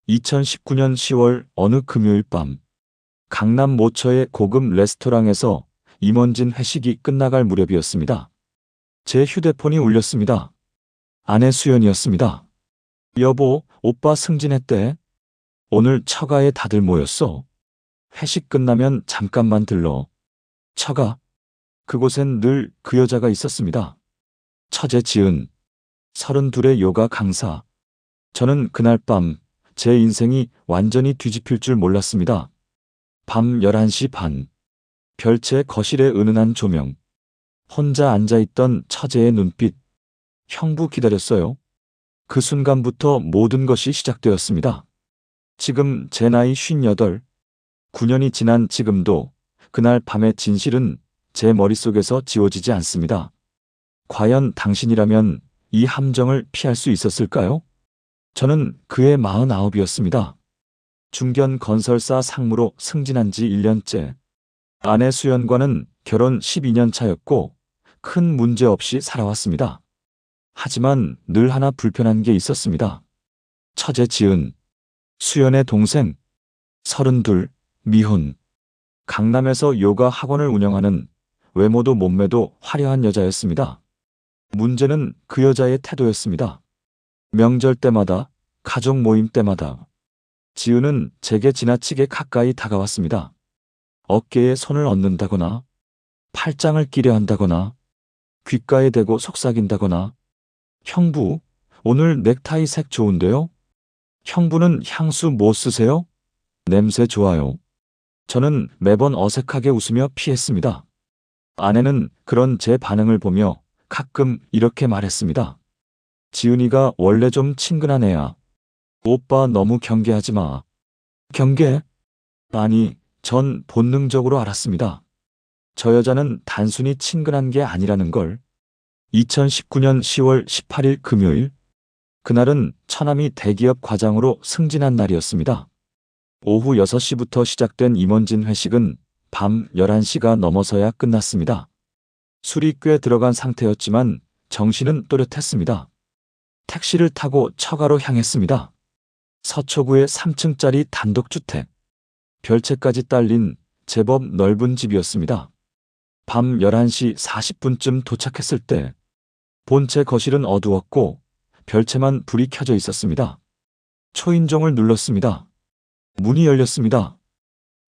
2019년 10월 어느 금요일 밤 강남 모처의 고급 레스토랑에서 임원진 회식이 끝나갈 무렵이었습니다. 제 휴대폰이 울렸습니다. 아내 수연이었습니다. 여보, 오빠 승진했대. 오늘 처가에 다들 모였어. 회식 끝나면 잠깐만 들러. 처가? 그곳엔 늘 그 여자가 있었습니다. 처제 지은, 32의 요가 강사. 저는 그날 밤 제 인생이 완전히 뒤집힐 줄 몰랐습니다. 밤 11시 반. 별채 거실의 은은한 조명. 혼자 앉아있던 처제의 눈빛. 형부 기다렸어요. 그 순간부터 모든 것이 시작되었습니다. 지금 제 나이 58. 9년이 지난 지금도 그날 밤의 진실은 제 머릿속에서 지워지지 않습니다. 과연 당신이라면 이 함정을 피할 수 있었을까요? 저는 그의 49이었습니다. 중견 건설사 상무로 승진한 지 1년째. 아내 수연과는 결혼 12년 차였고 큰 문제 없이 살아왔습니다. 하지만 늘 하나 불편한 게 있었습니다. 처제 지은, 수연의 동생, 32, 미혼. 강남에서 요가 학원을 운영하는 외모도 몸매도 화려한 여자였습니다. 문제는 그 여자의 태도였습니다. 명절 때마다, 가족 모임 때마다 지은은 제게 지나치게 가까이 다가왔습니다. 어깨에 손을 얹는다거나, 팔짱을 끼려 한다거나, 귓가에 대고 속삭인다거나, 형부, 오늘 넥타이 색 좋은데요? 형부는 향수 뭐 쓰세요? 냄새 좋아요. 저는 매번 어색하게 웃으며 피했습니다. 아내는 그런 제 반응을 보며 가끔 이렇게 말했습니다. 지은이가 원래 좀 친근한 애야. 오빠 너무 경계하지 마. 경계? 아니, 전 본능적으로 알았습니다. 저 여자는 단순히 친근한 게 아니라는 걸. 2019년 10월 18일 금요일. 그날은 처남이 대기업 과장으로 승진한 날이었습니다. 오후 6시부터 시작된 임원진 회식은 밤 11시가 넘어서야 끝났습니다. 술이 꽤 들어간 상태였지만 정신은 또렷했습니다. 택시를 타고 처가로 향했습니다. 서초구의 3층짜리 단독주택. 별채까지 딸린 제법 넓은 집이었습니다. 밤 11시 40분쯤 도착했을 때 본체 거실은 어두웠고 별채만 불이 켜져 있었습니다. 초인종을 눌렀습니다. 문이 열렸습니다.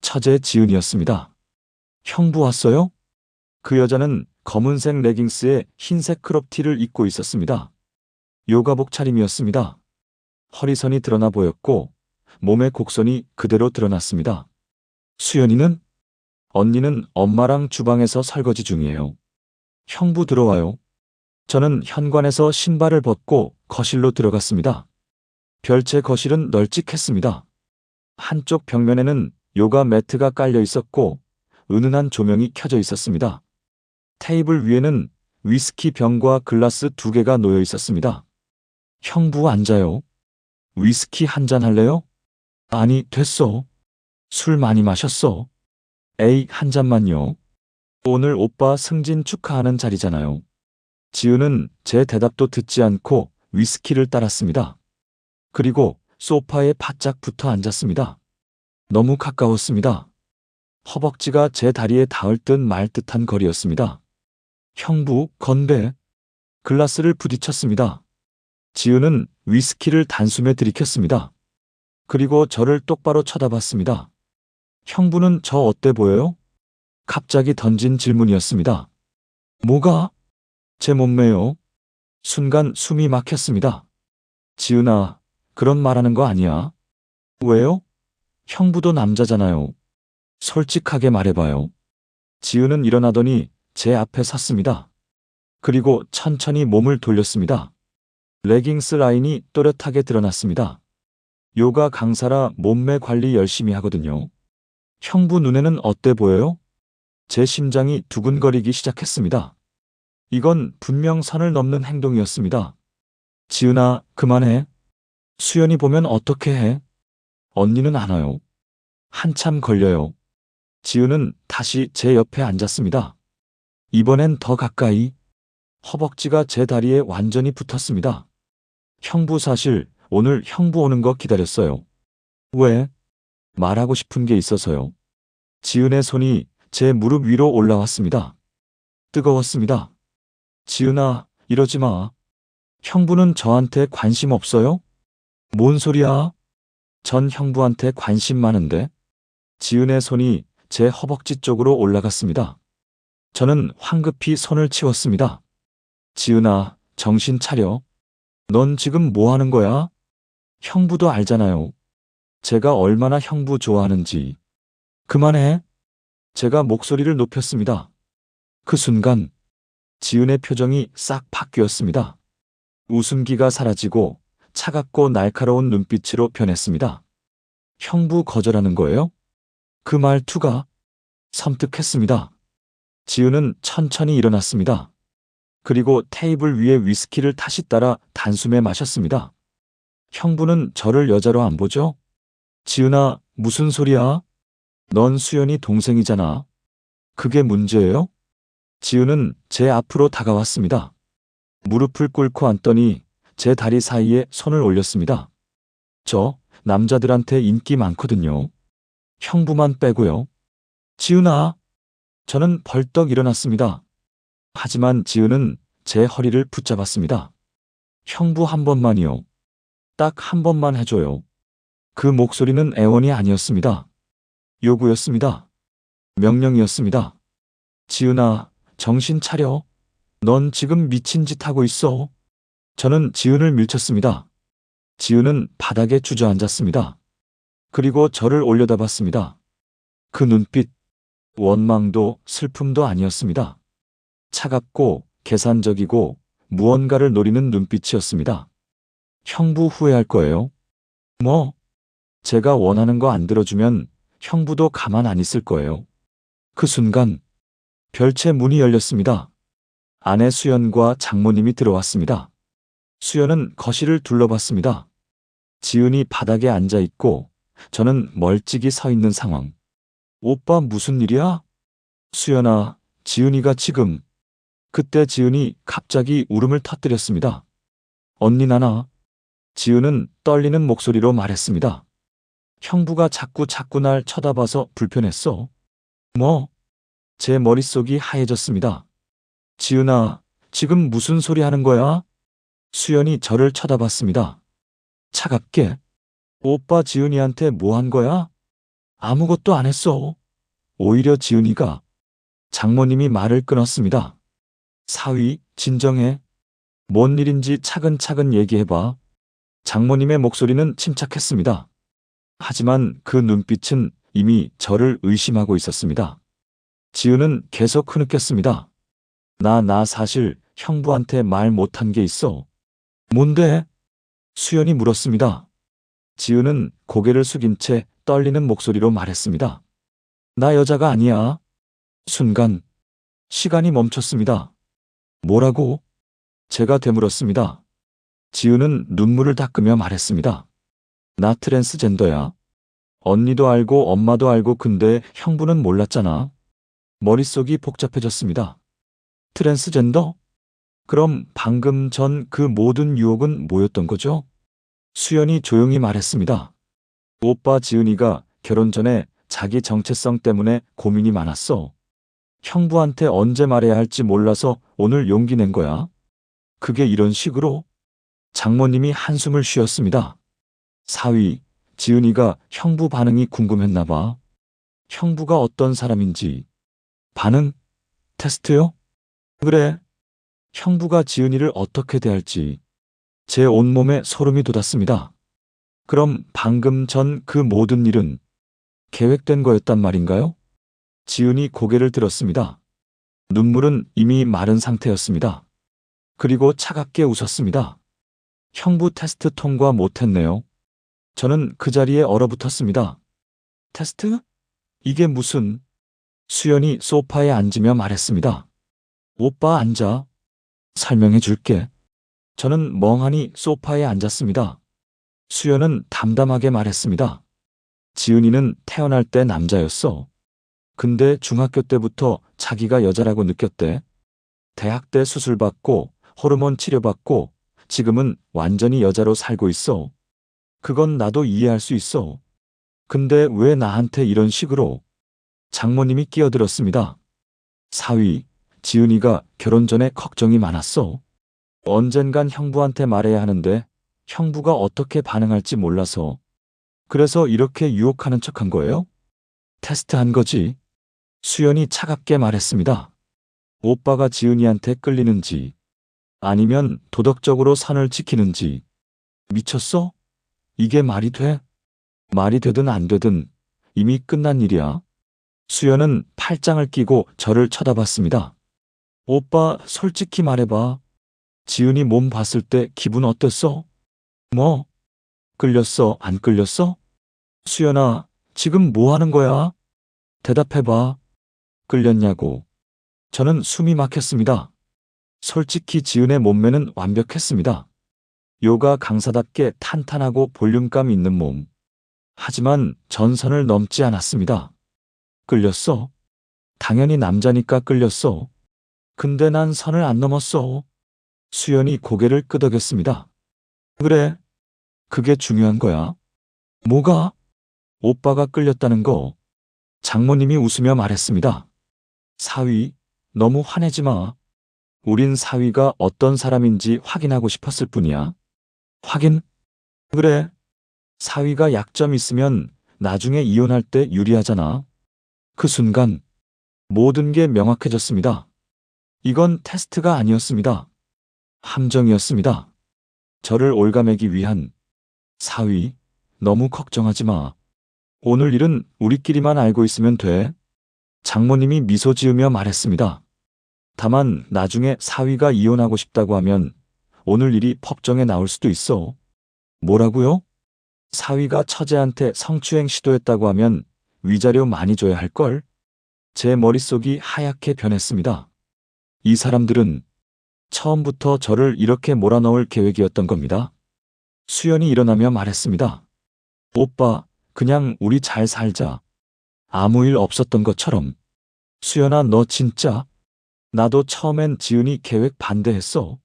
처제 지은이었습니다. 형부 왔어요? 그 여자는 검은색 레깅스에 흰색 크롭티를 입고 있었습니다. 요가복 차림이었습니다. 허리선이 드러나 보였고 몸의 곡선이 그대로 드러났습니다. 수연이는? 언니는 엄마랑 주방에서 설거지 중이에요. 형부 들어와요. 저는 현관에서 신발을 벗고 거실로 들어갔습니다. 별채 거실은 널찍했습니다. 한쪽 벽면에는 요가 매트가 깔려 있었고 은은한 조명이 켜져 있었습니다. 테이블 위에는 위스키 병과 글라스 2개가 놓여 있었습니다. 형부 앉아요. 위스키 한 잔 할래요? 아니, 됐어. 술 많이 마셨어. 에이, 한 잔만요. 오늘 오빠 승진 축하하는 자리잖아요. 지은은 제 대답도 듣지 않고 위스키를 따랐습니다. 그리고 소파에 바짝 붙어 앉았습니다. 너무 가까웠습니다. 허벅지가 제 다리에 닿을 듯 말 듯한 거리였습니다. 형부, 건배. 글라스를 부딪혔습니다. 지은은 위스키를 단숨에 들이켰습니다. 그리고 저를 똑바로 쳐다봤습니다. 형부는 저 어때 보여요? 갑자기 던진 질문이었습니다. 뭐가? 제 몸매요. 순간 숨이 막혔습니다. 지은아, 그런 말하는 거 아니야. 왜요? 형부도 남자잖아요. 솔직하게 말해봐요. 지은은 일어나더니 제 앞에 섰습니다. 그리고 천천히 몸을 돌렸습니다. 레깅스 라인이 또렷하게 드러났습니다. 요가 강사라 몸매 관리 열심히 하거든요. 형부 눈에는 어때 보여요? 제 심장이 두근거리기 시작했습니다. 이건 분명 선을 넘는 행동이었습니다. 지은아, 그만해. 수연이 보면 어떻게 해? 언니는 안 와요. 한참 걸려요. 지은은 다시 제 옆에 앉았습니다. 이번엔 더 가까이. 허벅지가 제 다리에 완전히 붙었습니다. 형부 사실 오늘 형부 오는 거 기다렸어요. 왜? 말하고 싶은 게 있어서요. 지은의 손이 제 무릎 위로 올라왔습니다. 뜨거웠습니다. 지은아, 이러지 마. 형부는 저한테 관심 없어요? 뭔 소리야? 전 형부한테 관심 많은데. 지은의 손이 제 허벅지 쪽으로 올라갔습니다. 저는 황급히 손을 치웠습니다. 지은아, 정신 차려. 넌 지금 뭐 하는 거야? 형부도 알잖아요. 제가 얼마나 형부 좋아하는지. 그만해. 제가 목소리를 높였습니다. 그 순간 지은의 표정이 싹 바뀌었습니다. 웃음기가 사라지고 차갑고 날카로운 눈빛으로 변했습니다. 형부 거절하는 거예요? 그 말투가 섬뜩했습니다. 지은은 천천히 일어났습니다. 그리고 테이블 위에 위스키를 다시 따라 단숨에 마셨습니다. 형부는 저를 여자로 안 보죠? 지은아, 무슨 소리야? 넌 수연이 동생이잖아. 그게 문제예요? 지은은 제 앞으로 다가왔습니다. 무릎을 꿇고 앉더니 제 다리 사이에 손을 올렸습니다. 저 남자들한테 인기 많거든요. 형부만 빼고요. 지은아. 저는 벌떡 일어났습니다. 하지만 지은은 제 허리를 붙잡았습니다. 형부 한 번만이요. 딱 한 번만 해줘요. 그 목소리는 애원이 아니었습니다. 요구였습니다. 명령이었습니다. 지은아, 정신 차려. 넌 지금 미친 짓 하고 있어. 저는 지은을 밀쳤습니다. 지은은 바닥에 주저앉았습니다. 그리고 저를 올려다봤습니다. 그 눈빛, 원망도 슬픔도 아니었습니다. 차갑고 계산적이고 무언가를 노리는 눈빛이었습니다. 형부 후회할 거예요. 뭐? 제가 원하는 거 안 들어주면 형부도 가만 안 있을 거예요. 그 순간 별채 문이 열렸습니다. 아내 수연과 장모님이 들어왔습니다. 수연은 거실을 둘러봤습니다. 지은이 바닥에 앉아 있고 저는 멀찍이 서 있는 상황. 오빠 무슨 일이야? 수연아, 지은이가 지금. 그때 지은이 갑자기 울음을 터뜨렸습니다. 언니 나나. 지은은 떨리는 목소리로 말했습니다. 형부가 자꾸 날 쳐다봐서 불편했어. 뭐? 제 머릿속이 하얘졌습니다. 지은아, 지금 무슨 소리 하는 거야? 수연이 저를 쳐다봤습니다. 차갑게. 오빠 지은이한테 뭐 한 거야? 아무것도 안 했어. 오히려 지은이가. 장모님이 말을 끊었습니다. 사위, 진정해. 뭔 일인지 차근차근 얘기해봐. 장모님의 목소리는 침착했습니다. 하지만 그 눈빛은 이미 저를 의심하고 있었습니다. 지은은 계속 흐느꼈습니다. 나 사실 형부한테 말 못한 게 있어. 뭔데? 수연이 물었습니다. 지은은 고개를 숙인 채 떨리는 목소리로 말했습니다. 나 여자가 아니야. 순간 시간이 멈췄습니다. 뭐라고? 제가 되물었습니다. 지은은 눈물을 닦으며 말했습니다. 나 트랜스젠더야. 언니도 알고 엄마도 알고 근데 형부는 몰랐잖아. 머릿속이 복잡해졌습니다. 트랜스젠더? 그럼 방금 전 그 모든 유혹은 뭐였던 거죠? 수연이 조용히 말했습니다. 오빠 지은이가 결혼 전에 자기 정체성 때문에 고민이 많았어. 형부한테 언제 말해야 할지 몰라서 오늘 용기 낸 거야. 그게 이런 식으로? 장모님이 한숨을 쉬었습니다. 사위, 지은이가 형부 반응이 궁금했나 봐. 형부가 어떤 사람인지. 반응? 테스트요? 그래. 형부가 지은이를 어떻게 대할지. 제 온몸에 소름이 돋았습니다. 그럼 방금 전 그 모든 일은 계획된 거였단 말인가요? 지은이 고개를 들었습니다. 눈물은 이미 마른 상태였습니다. 그리고 차갑게 웃었습니다. 형부 테스트 통과 못했네요. 저는 그 자리에 얼어붙었습니다. 테스트? 이게 무슨? 수연이 소파에 앉으며 말했습니다. 오빠 앉아. 설명해 줄게. 저는 멍하니 소파에 앉았습니다. 수연은 담담하게 말했습니다. 지은이는 태어날 때 남자였어. 근데 중학교 때부터 자기가 여자라고 느꼈대. 대학 때 수술받고 호르몬 치료받고 지금은 완전히 여자로 살고 있어. 그건 나도 이해할 수 있어. 근데 왜 나한테 이런 식으로? 장모님이 끼어들었습니다. 사위, 지은이가 결혼 전에 걱정이 많았어. 언젠간 형부한테 말해야 하는데 형부가 어떻게 반응할지 몰라서. 그래서 이렇게 유혹하는 척한 거예요? 테스트한 거지. 수연이 차갑게 말했습니다. 오빠가 지은이한테 끌리는지 아니면 도덕적으로 선을 지키는지. 미쳤어? 이게 말이 돼? 말이 되든 안 되든 이미 끝난 일이야. 수연은 팔짱을 끼고 저를 쳐다봤습니다. 오빠, 솔직히 말해봐. 지은이 몸 봤을 때 기분 어땠어? 뭐? 끌렸어, 안 끌렸어? 수연아, 지금 뭐 하는 거야? 대답해봐. 끌렸냐고. 저는 숨이 막혔습니다. 솔직히 지은의 몸매는 완벽했습니다. 요가 강사답게 탄탄하고 볼륨감 있는 몸. 하지만 전선을 넘지 않았습니다. 끌렸어? 당연히 남자니까 끌렸어. 근데 난 선을 안 넘었어. 수연이 고개를 끄덕였습니다. 그래, 그게 중요한 거야. 뭐가? 오빠가 끌렸다는 거. 장모님이 웃으며 말했습니다. 사위, 너무 화내지 마. 우린 사위가 어떤 사람인지 확인하고 싶었을 뿐이야. 확인? 그래. 사위가 약점 있으면 나중에 이혼할 때 유리하잖아. 그 순간 모든 게 명확해졌습니다. 이건 테스트가 아니었습니다. 함정이었습니다. 저를 올가매기 위한. 사위, 너무 걱정하지 마. 오늘 일은 우리끼리만 알고 있으면 돼. 장모님이 미소 지으며 말했습니다. 다만 나중에 사위가 이혼하고 싶다고 하면 오늘 일이 법정에 나올 수도 있어. 뭐라고요? 사위가 처제한테 성추행 시도했다고 하면 위자료 많이 줘야 할걸? 제 머릿속이 하얗게 변했습니다. 이 사람들은 처음부터 저를 이렇게 몰아넣을 계획이었던 겁니다. 수연이 일어나며 말했습니다. 오빠, 그냥 우리 잘 살자. 아무 일 없었던 것처럼. 수연아, 너 진짜? 나도 처음엔 지은이 계획 반대했어.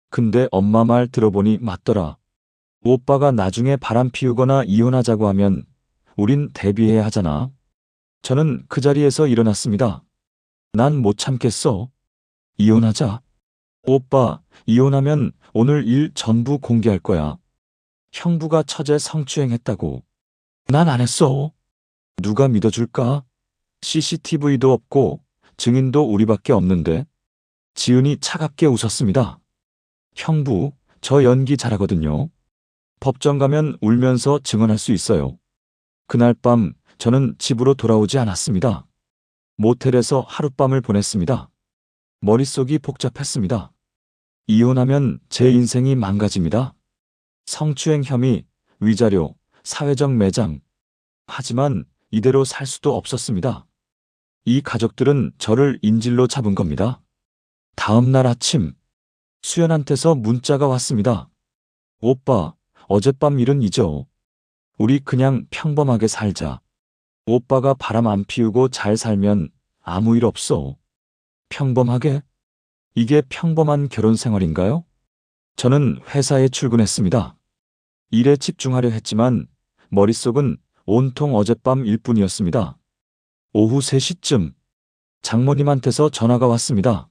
근데 엄마 말 들어보니 맞더라. 오빠가 나중에 바람 피우거나 이혼하자고 하면 우린 대비해야 하잖아. 저는 그 자리에서 일어났습니다. 난 못 참겠어. 이혼하자. 오빠, 이혼하면 오늘 일 전부 공개할 거야. 형부가 처제 성추행했다고. 난 안 했어. 누가 믿어줄까? CCTV도 없고 증인도 우리밖에 없는데. 지은이 차갑게 웃었습니다. 형부, 저 연기 잘하거든요. 법정 가면 울면서 증언할 수 있어요. 그날 밤 저는 집으로 돌아오지 않았습니다. 모텔에서 하룻밤을 보냈습니다. 머릿속이 복잡했습니다. 이혼하면 제 인생이 망가집니다. 성추행 혐의, 위자료, 사회적 매장. 하지만 이대로 살 수도 없었습니다. 이 가족들은 저를 인질로 잡은 겁니다. 다음 날 아침, 수연한테서 문자가 왔습니다. 오빠, 어젯밤 일은 잊어. 우리 그냥 평범하게 살자. 오빠가 바람 안 피우고 잘 살면 아무 일 없어. 평범하게? 이게 평범한 결혼 생활인가요? 저는 회사에 출근했습니다. 일에 집중하려 했지만 머릿속은 온통 어젯밤 일뿐이었습니다. 오후 3시쯤 장모님한테서 전화가 왔습니다.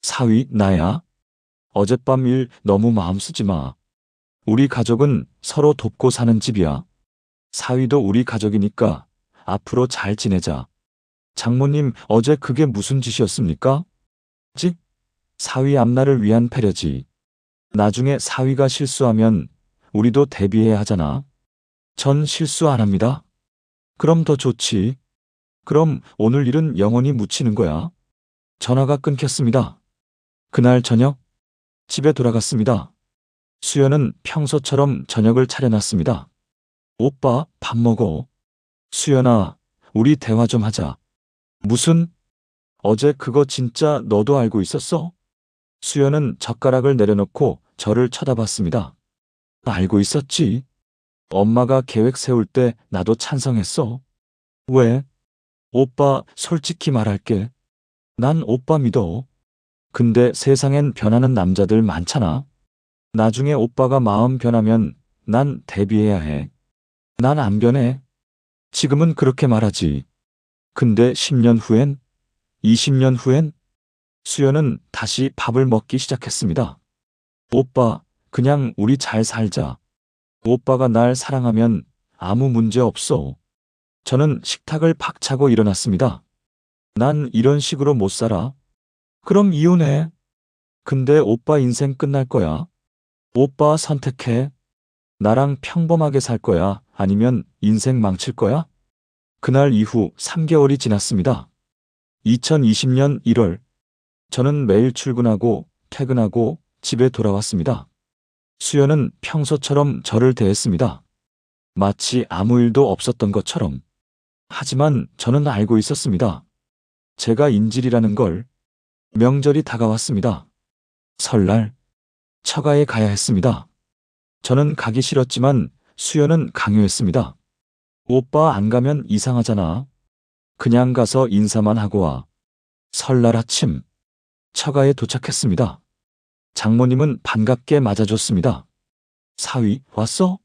사위, 나야. 어젯밤 일 너무 마음 쓰지 마. 우리 가족은 서로 돕고 사는 집이야. 사위도 우리 가족이니까 앞으로 잘 지내자. 장모님, 어제 그게 무슨 짓이었습니까? 즉, 사위 앞날을 위한 배려지. 나중에 사위가 실수하면 우리도 대비해야 하잖아. 전 실수 안 합니다. 그럼 더 좋지. 그럼 오늘 일은 영원히 묻히는 거야. 전화가 끊겼습니다. 그날 저녁, 집에 돌아갔습니다. 수연은 평소처럼 저녁을 차려놨습니다. 오빠, 밥 먹어. 수연아, 우리 대화 좀 하자. 무슨? 어제 그거 진짜 너도 알고 있었어? 수연은 젓가락을 내려놓고 저를 쳐다봤습니다. 알고 있었지. 엄마가 계획 세울 때 나도 찬성했어. 왜? 오빠, 솔직히 말할게. 난 오빠 믿어. 근데 세상엔 변하는 남자들 많잖아. 나중에 오빠가 마음 변하면 난 대비해야 해. 난 안 변해. 지금은 그렇게 말하지. 근데 10년 후엔, 20년 후엔 수연은 다시 밥을 먹기 시작했습니다. 오빠, 그냥 우리 잘 살자. 오빠가 날 사랑하면 아무 문제 없어. 저는 식탁을 박차고 일어났습니다. 난 이런 식으로 못 살아. 그럼 이혼해. 근데 오빠 인생 끝날 거야. 오빠 선택해. 나랑 평범하게 살 거야? 아니면 인생 망칠 거야? 그날 이후 3개월이 지났습니다. 2020년 1월, 저는 매일 출근하고 퇴근하고 집에 돌아왔습니다. 수연은 평소처럼 저를 대했습니다. 마치 아무 일도 없었던 것처럼. 하지만 저는 알고 있었습니다. 제가 인질이라는 걸. 명절이 다가왔습니다. 설날, 처가에 가야 했습니다. 저는 가기 싫었지만 수연은 강요했습니다. 오빠 안 가면 이상하잖아. 그냥 가서 인사만 하고 와. 설날 아침, 처가에 도착했습니다. 장모님은 반갑게 맞아줬습니다. 사위, 왔어?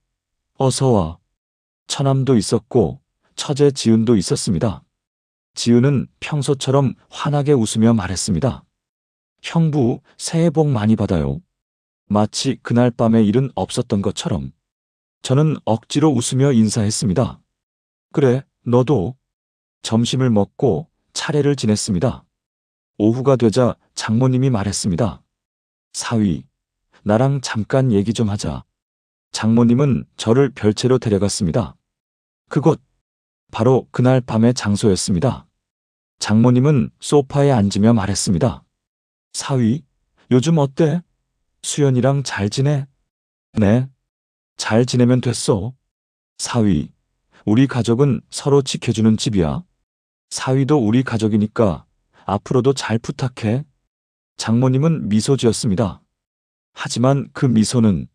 어서 와. 처남도 있었고, 처제 지은도 있었습니다. 지은은 평소처럼 환하게 웃으며 말했습니다. 형부, 새해 복 많이 받아요. 마치 그날 밤의 일은 없었던 것처럼. 저는 억지로 웃으며 인사했습니다. 그래, 너도. 점심을 먹고 차례를 지냈습니다. 오후가 되자 장모님이 말했습니다. 사위, 나랑 잠깐 얘기 좀 하자. 장모님은 저를 별채로 데려갔습니다. 그곳, 바로 그날 밤의 장소였습니다. 장모님은 소파에 앉으며 말했습니다. 사위, 요즘 어때? 수연이랑 잘 지내? 네, 잘 지내면 됐어. 사위, 우리 가족은 서로 지켜주는 집이야. 사위도 우리 가족이니까 앞으로도 잘 부탁해. 장모님은 미소 지었습니다. 하지만 그 미소는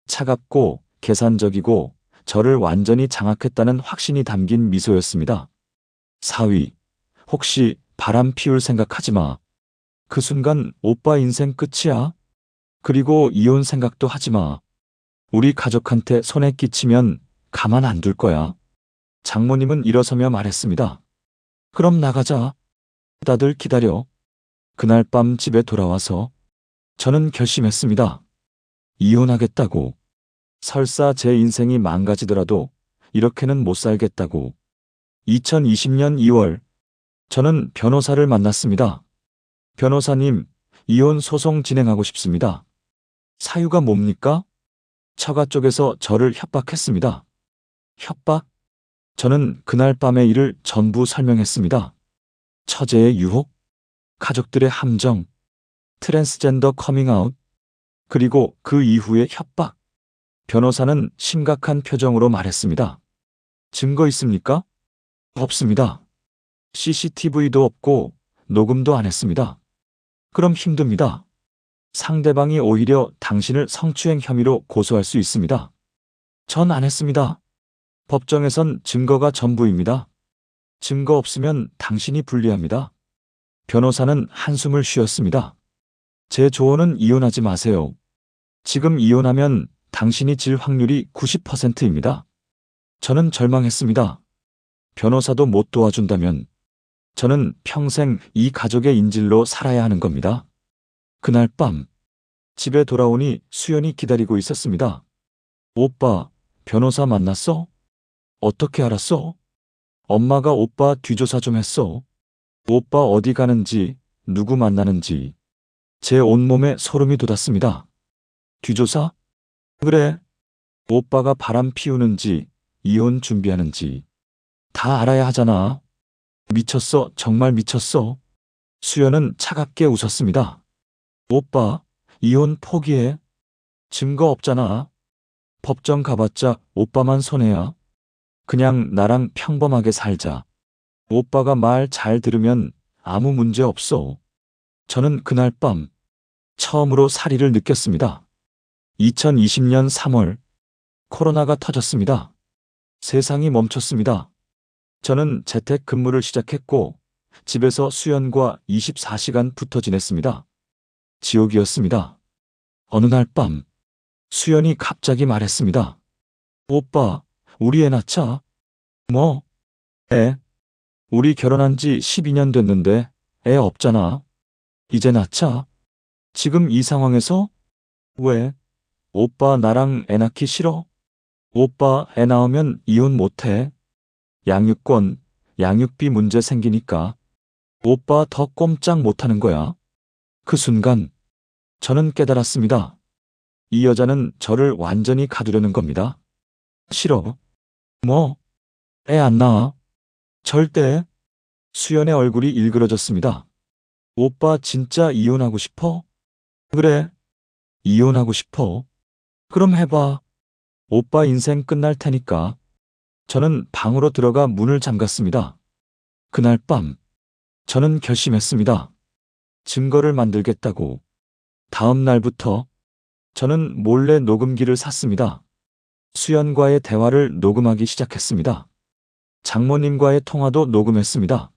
차갑고 계산적이고 저를 완전히 장악했다는 확신이 담긴 미소였습니다. 사위, 혹시 바람 피울 생각하지 마. 그 순간 오빠 인생 끝이야. 그리고 이혼 생각도 하지 마. 우리 가족한테 손해 끼치면 가만 안 둘 거야. 장모님은 일어서며 말했습니다. 그럼 나가자. 다들 기다려. 그날 밤 집에 돌아와서 저는 결심했습니다. 이혼하겠다고. 설사 제 인생이 망가지더라도 이렇게는 못 살겠다고. 2020년 2월, 저는 변호사를 만났습니다. 변호사님, 이혼 소송 진행하고 싶습니다. 사유가 뭡니까? 처가 쪽에서 저를 협박했습니다. 협박? 저는 그날 밤의 일을 전부 설명했습니다. 처제의 유혹, 가족들의 함정, 트랜스젠더 커밍아웃, 그리고 그 이후의 협박. 변호사는 심각한 표정으로 말했습니다. 증거 있습니까? 없습니다. CCTV도 없고 녹음도 안 했습니다. 그럼 힘듭니다. 상대방이 오히려 당신을 성추행 혐의로 고소할 수 있습니다. 전 안 했습니다. 법정에선 증거가 전부입니다. 증거 없으면 당신이 불리합니다. 변호사는 한숨을 쉬었습니다. 제 조언은 이혼하지 마세요. 지금 이혼하면 당신이 질 확률이 90%입니다. 저는 절망했습니다. 변호사도 못 도와준다면 저는 평생 이 가족의 인질로 살아야 하는 겁니다. 그날 밤, 집에 돌아오니 수연이 기다리고 있었습니다. 오빠, 변호사 만났어? 어떻게 알았어? 엄마가 오빠 뒤조사 좀 했어. 오빠 어디 가는지, 누구 만나는지. 제 온몸에 소름이 돋았습니다. 뒤조사? 그래. 오빠가 바람 피우는지, 이혼 준비하는지. 다 알아야 하잖아. 미쳤어, 정말 미쳤어. 수연은 차갑게 웃었습니다. 오빠, 이혼 포기해. 증거 없잖아. 법정 가봤자 오빠만 손해야. 그냥 나랑 평범하게 살자. 오빠가 말 잘 들으면 아무 문제 없어. 저는 그날 밤 처음으로 사리를 느꼈습니다. 2020년 3월, 코로나가 터졌습니다. 세상이 멈췄습니다. 저는 재택 근무를 시작했고 집에서 수연과 24시간 붙어 지냈습니다. 지옥이었습니다. 어느 날 밤, 수연이 갑자기 말했습니다. 오빠, 우리 애 낳자. 뭐? 애? 우리 결혼한 지 12년 됐는데 애 없잖아. 이제 낳자. 지금 이 상황에서? 왜? 오빠 나랑 애 낳기 싫어? 오빠 애 낳으면 이혼 못해. 양육권, 양육비 문제 생기니까. 오빠 더 꼼짝 못하는 거야. 그 순간 저는 깨달았습니다. 이 여자는 저를 완전히 가두려는 겁니다. 싫어. 뭐? 애 안 낳아. 절대. 수연의 얼굴이 일그러졌습니다. 오빠 진짜 이혼하고 싶어? 그래. 이혼하고 싶어. 그럼 해봐. 오빠 인생 끝날 테니까. 저는 방으로 들어가 문을 잠갔습니다. 그날 밤, 저는 결심했습니다. 증거를 만들겠다고. 다음 날부터 저는 몰래 녹음기를 샀습니다. 수연과의 대화를 녹음하기 시작했습니다. 장모님과의 통화도 녹음했습니다.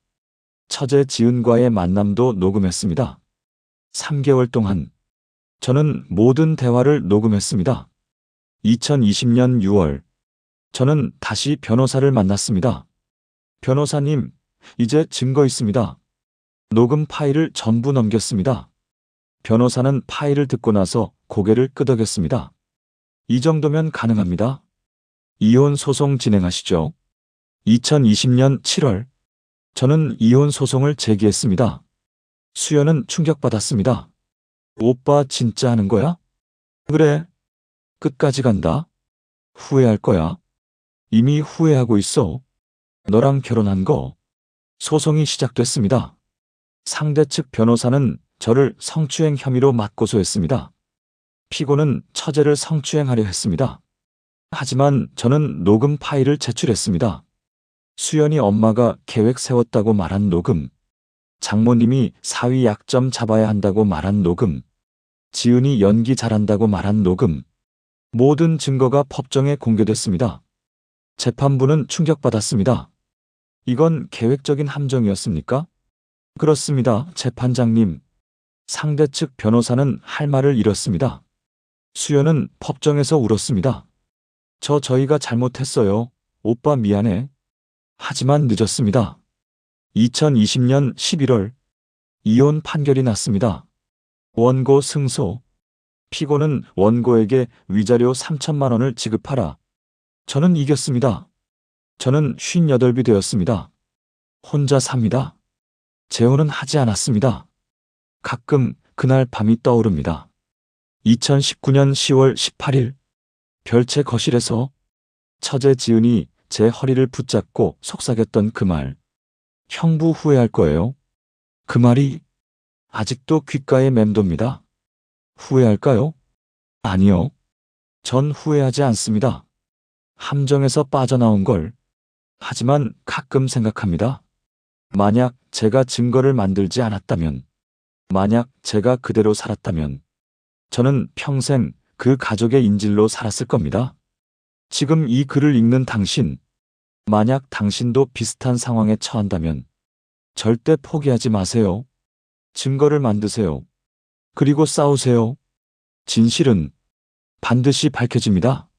처제 지은과의 만남도 녹음했습니다. 3개월 동안 저는 모든 대화를 녹음했습니다. 2020년 6월, 저는 다시 변호사를 만났습니다. 변호사님, 이제 증거 있습니다. 녹음 파일을 전부 넘겼습니다. 변호사는 파일을 듣고 나서 고개를 끄덕였습니다. 이 정도면 가능합니다. 이혼 소송 진행하시죠. 2020년 7월, 저는 이혼 소송을 제기했습니다. 수연은 충격받았습니다. 오빠 진짜 하는 거야? 그래. 끝까지 간다. 후회할 거야. 이미 후회하고 있어. 너랑 결혼한 거. 소송이 시작됐습니다. 상대 측 변호사는 저를 성추행 혐의로 맞고소했습니다. 피고는 처제를 성추행하려 했습니다. 하지만 저는 녹음 파일을 제출했습니다. 수연이 엄마가 계획 세웠다고 말한 녹음, 장모님이 사위 약점 잡아야 한다고 말한 녹음, 지은이 연기 잘한다고 말한 녹음, 모든 증거가 법정에 공개됐습니다. 재판부는 충격받았습니다. 이건 계획적인 함정이었습니까? 그렇습니다, 재판장님. 상대 측 변호사는 할 말을 잃었습니다. 수연은 법정에서 울었습니다. 저희가 잘못했어요. 오빠 미안해. 하지만 늦었습니다. 2020년 11월, 이혼 판결이 났습니다. 원고 승소. 피고는 원고에게 위자료 3천만 원을 지급하라. 저는 이겼습니다. 저는 58이 되었습니다. 혼자 삽니다. 재혼은 하지 않았습니다. 가끔 그날 밤이 떠오릅니다. 2019년 10월 18일, 별채 거실에서 처제 지은이 제 허리를 붙잡고 속삭였던 그 말. 형부 후회할 거예요. 그 말이 아직도 귓가에 맴돕니다. 후회할까요? 아니요. 전 후회하지 않습니다. 함정에서 빠져나온 걸. 하지만 가끔 생각합니다. 만약 제가 증거를 만들지 않았다면, 만약 제가 그대로 살았다면, 저는 평생 그 가족의 인질로 살았을 겁니다. 지금 이 글을 읽는 당신, 만약 당신도 비슷한 상황에 처한다면 절대 포기하지 마세요. 증거를 만드세요. 그리고 싸우세요. 진실은 반드시 밝혀집니다.